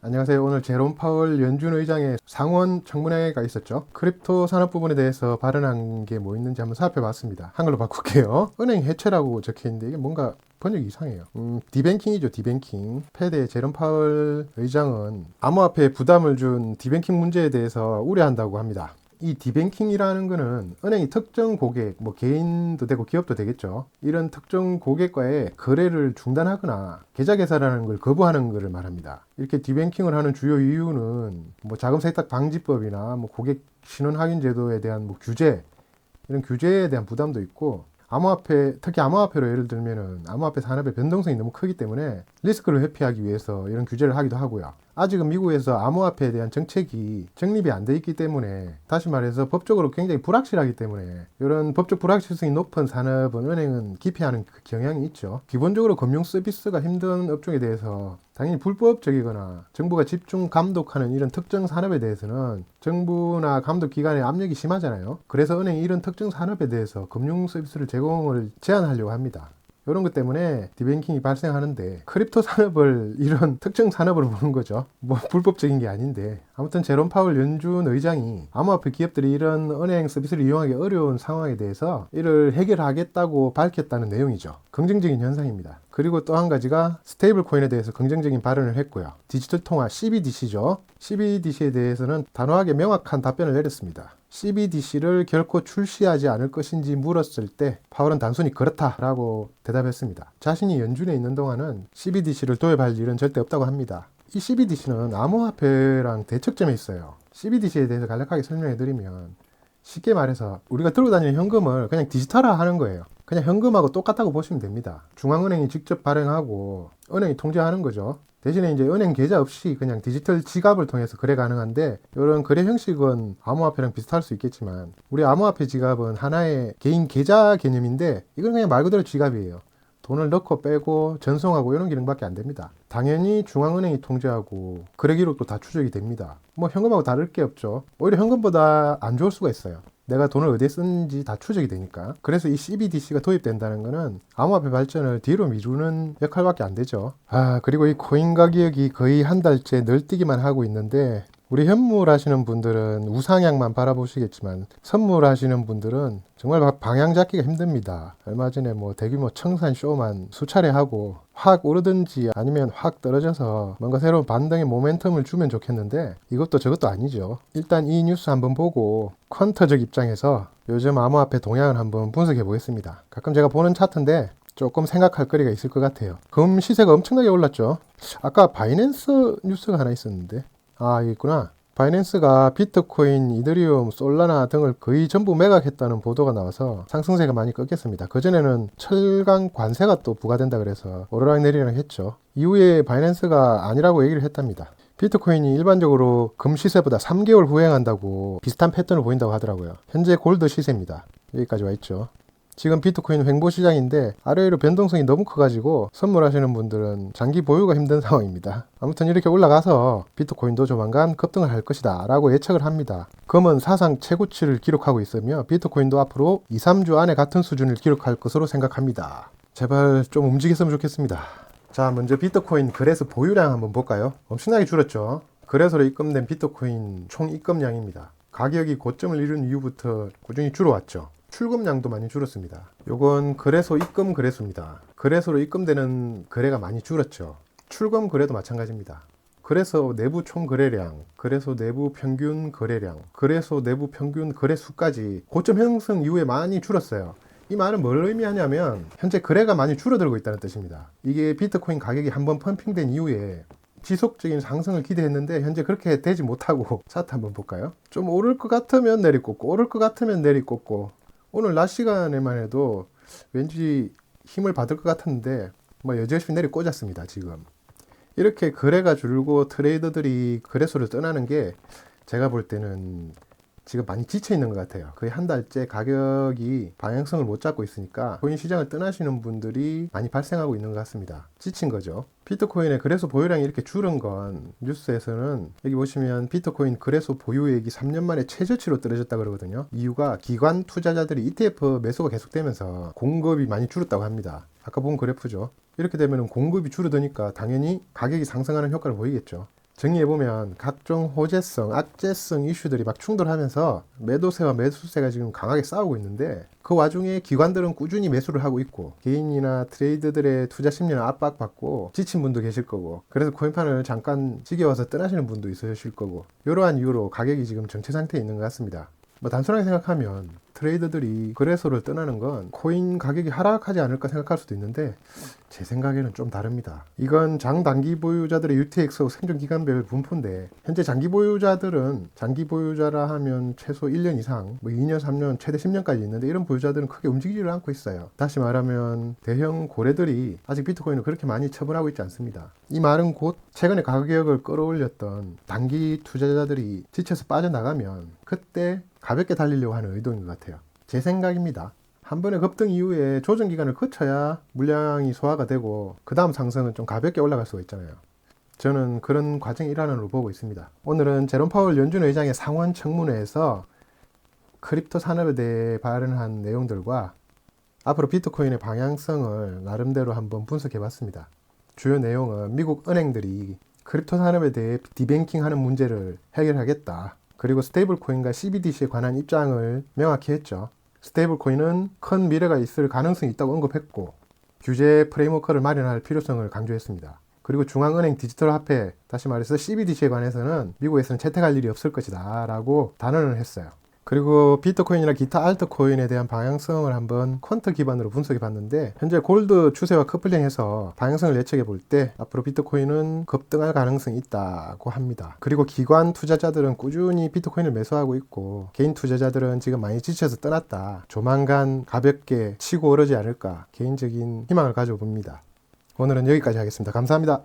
안녕하세요. 오늘 제롬 파월 연준 의장의 상원 청문회가 있었죠. 크립토 산업 부분에 대해서 발언한 게 뭐 있는지 한번 살펴봤습니다. 한글로 바꿀게요. 은행 해체라고 적혀있는데 이게 뭔가 번역이 이상해요. 디뱅킹이죠, 디뱅킹. 패드의 제롬 파월 의장은 암호화폐에 부담을 준 디뱅킹 문제에 대해서 우려한다고 합니다. 이 디뱅킹이라는 거는 은행이 특정 고객, 뭐 개인도 되고 기업도 되겠죠. 이런 특정 고객과의 거래를 중단하거나 계좌 개설하는 걸 거부하는 것을 말합니다. 이렇게 디뱅킹을 하는 주요 이유는 뭐 자금 세탁 방지법이나 뭐 고객 신원 확인 제도에 대한 뭐 규제, 이런 규제에 대한 부담도 있고, 암호화폐, 특히 암호화폐로 예를 들면은 암호화폐 산업의 변동성이 너무 크기 때문에 리스크를 회피하기 위해서 이런 규제를 하기도 하고요. 아직은 미국에서 암호화폐에 대한 정책이 정립이 안 돼 있기 때문에, 다시 말해서 법적으로 굉장히 불확실하기 때문에 이런 법적 불확실성이 높은 산업은 은행은 기피하는 경향이 있죠. 기본적으로 금융 서비스가 힘든 업종에 대해서 당연히 불법적이거나 정부가 집중 감독하는 이런 특정 산업에 대해서는 정부나 감독기관의 압력이 심하잖아요. 그래서 은행이 이런 특정 산업에 대해서 금융 서비스를 제공을 제한하려고 합니다. 이런 것 때문에 디뱅킹이 발생하는데, 크립토 산업을 이런 특정 산업으로 보는 거죠. 뭐 불법적인 게 아닌데. 아무튼 제롬 파월 연준 의장이 암호화폐 기업들이 이런 은행 서비스를 이용하기 어려운 상황에 대해서 이를 해결하겠다고 밝혔다는 내용이죠. 긍정적인 현상입니다. 그리고 또 한 가지가 스테이블 코인에 대해서 긍정적인 발언을 했고요. 디지털 통화 CBDC죠. CBDC에 대해서는 단호하게 명확한 답변을 내렸습니다. CBDC를 결코 출시하지 않을 것인지 물었을 때 파월은 단순히 그렇다라고 대답했습니다. 자신이 연준에 있는 동안은 CBDC를 도입할 일은 절대 없다고 합니다. 이 CBDC는 암호화폐랑 대척점에 있어요. CBDC에 대해서 간략하게 설명해 드리면, 쉽게 말해서 우리가 들고 다니는 현금을 그냥 디지털화하는 거예요. 그냥 현금하고 똑같다고 보시면 됩니다. 중앙은행이 직접 발행하고 은행이 통제하는 거죠. 대신에 이제 은행 계좌 없이 그냥 디지털 지갑을 통해서 거래 가능한데, 이런 거래 형식은 암호화폐랑 비슷할 수 있겠지만, 우리 암호화폐 지갑은 하나의 개인 계좌 개념인데 이건 그냥 말 그대로 지갑이에요. 돈을 넣고 빼고 전송하고 이런 기능밖에 안 됩니다. 당연히 중앙은행이 통제하고 거래 기록도 다 추적이 됩니다. 뭐 현금하고 다를 게 없죠. 오히려 현금보다 안 좋을 수가 있어요. 내가 돈을 어디에 쓰는지 다 추적이 되니까. 그래서 이 CBDC가 도입된다는 거는 암호화폐 발전을 뒤로 미루는 역할밖에 안 되죠. 그리고 이 코인 가격이 거의 한 달째 늘뛰기만 하고 있는데, 우리 현물 하시는 분들은 우상향만 바라보시겠지만 선물 하시는 분들은 정말 방향 잡기가 힘듭니다. 얼마 전에 뭐 대규모 청산 쇼만 수차례 하고 확 오르든지 아니면 확 떨어져서 뭔가 새로운 반등의 모멘텀을 주면 좋겠는데, 이것도 저것도 아니죠. 일단 이 뉴스 한번 보고 퀀터적 입장에서 요즘 암호화폐 동향을 한번 분석해 보겠습니다. 가끔 제가 보는 차트인데 조금 생각할 거리가 있을 것 같아요. 금 시세가 엄청나게 올랐죠. 아까 바이낸스 뉴스가 하나 있었는데, 여기 있구나. 바이낸스가 비트코인, 이더리움, 솔라나 등을 거의 전부 매각했다는 보도가 나와서 상승세가 많이 꺾였습니다. 그전에는 철강 관세가 또 부과된다 그래서 오르락내리락 했죠. 이후에 바이낸스가 아니라고 얘기를 했답니다. 비트코인이 일반적으로 금 시세보다 3개월 후행한다고 비슷한 패턴을 보인다고 하더라고요. 현재 골드 시세입니다. 여기까지 와 있죠. 지금 비트코인 횡보 시장인데 아래로 변동성이 너무 커가지고 선물하시는 분들은 장기 보유가 힘든 상황입니다. 아무튼 이렇게 올라가서 비트코인도 조만간 급등을 할 것이다 라고 예측을 합니다. 금은 사상 최고치를 기록하고 있으며 비트코인도 앞으로 2, 3주 안에 같은 수준을 기록할 것으로 생각합니다. 제발 좀 움직였으면 좋겠습니다. 자, 먼저 비트코인 거래소 보유량 한번 볼까요? 엄청나게 줄었죠. 거래소로 입금된 비트코인 총 입금량입니다. 가격이 고점을 이룬 이후부터 꾸준히 줄어왔죠. 출금량도 많이 줄었습니다. 요건 거래소 입금 거래소입니다. 거래소로 입금되는 거래가 많이 줄었죠. 출금 거래도 마찬가지입니다. 거래소 내부 총 거래량, 거래소 내부 평균 거래량, 거래소 내부 평균 거래수까지 고점 형성 이후에 많이 줄었어요. 이 말은 뭘 의미하냐면 현재 거래가 많이 줄어들고 있다는 뜻입니다. 이게 비트코인 가격이 한번 펌핑된 이후에 지속적인 상승을 기대했는데 현재 그렇게 되지 못하고 차트 한번 볼까요? 좀 오를 것 같으면 내리꽂고 오를 것 같으면 내리꽂고, 오늘 낮 시간에만 해도 왠지 힘을 받을 것 같았는데 뭐 여지없이 내리꽂았습니다. 지금 이렇게 거래가 줄고 트레이더들이 거래소를 떠나는 게 제가 볼 때는 지금 많이 지쳐 있는 것 같아요. 거의 한 달째 가격이 방향성을 못 잡고 있으니까 코인 시장을 떠나시는 분들이 많이 발생하고 있는 것 같습니다. 지친 거죠. 비트코인의 거래소 보유량이 이렇게 줄은 건, 뉴스에서는 여기 보시면 비트코인 거래소 보유액이 3년 만에 최저치로 떨어졌다 그러거든요. 이유가 기관 투자자들이 ETF 매수가 계속되면서 공급이 많이 줄었다고 합니다. 아까 본 그래프죠. 이렇게 되면 공급이 줄어드니까 당연히 가격이 상승하는 효과를 보이겠죠. 정리해보면 각종 호재성, 악재성 이슈들이 막 충돌하면서 매도세와 매수세가 지금 강하게 싸우고 있는데 그 와중에 기관들은 꾸준히 매수를 하고 있고 개인이나 트레이더들의 투자 심리는 압박받고 지친 분도 계실 거고 그래서 코인판을 잠깐 지겨워서 떠나시는 분도 있으실 거고 이러한 이유로 가격이 지금 정체 상태에 있는 것 같습니다. 뭐 단순하게 생각하면 트레이더들이 거래소를 떠나는 건 코인 가격이 하락하지 않을까 생각할 수도 있는데 제 생각에는 좀 다릅니다. 이건 장단기 보유자들의 UTX하고 생존 기간별 분포인데 현재 장기 보유자들은 장기 보유자라 하면 최소 1년 이상 뭐 2년, 3년, 최대 10년까지 있는데 이런 보유자들은 크게 움직이지를 않고 있어요. 다시 말하면 대형 고래들이 아직 비트코인을 그렇게 많이 처분하고 있지 않습니다. 이 말은 곧 최근에 가격을 끌어올렸던 단기 투자자들이 지쳐서 빠져나가면 그때 가볍게 달리려고 하는 의도인 것 같아요. 제 생각입니다. 한 번의 급등 이후에 조정 기간을 거쳐야 물량이 소화가 되고 그 다음 상승은 좀 가볍게 올라갈 수가 있잖아요. 저는 그런 과정의 일환으로 보고 있습니다. 오늘은 제롬 파월 연준 의장의 상원 청문회에서 크립토 산업에 대해 발언한 내용들과 앞으로 비트코인의 방향성을 나름대로 한번 분석해 봤습니다. 주요 내용은 미국 은행들이 크립토 산업에 대해 디뱅킹하는 문제를 해결하겠다. 그리고 스테이블 코인과 CBDC에 관한 입장을 명확히 했죠. 스테이블 코인은 큰 미래가 있을 가능성이 있다고 언급했고 규제 프레임워크를 마련할 필요성을 강조했습니다. 그리고 중앙은행 디지털 화폐, 다시 말해서 CBDC에 관해서는 미국에서는 채택할 일이 없을 것이다 라고 단언을 했어요. 그리고 비트코인이나 기타 알트코인에 대한 방향성을 한번 퀀트 기반으로 분석해 봤는데 현재 골드 추세와 커플링해서 방향성을 예측해 볼 때 앞으로 비트코인은 급등할 가능성이 있다고 합니다. 그리고 기관 투자자들은 꾸준히 비트코인을 매수하고 있고 개인 투자자들은 지금 많이 지쳐서 떠났다. 조만간 가볍게 치고 오르지 않을까 개인적인 희망을 가져봅니다. 오늘은 여기까지 하겠습니다. 감사합니다.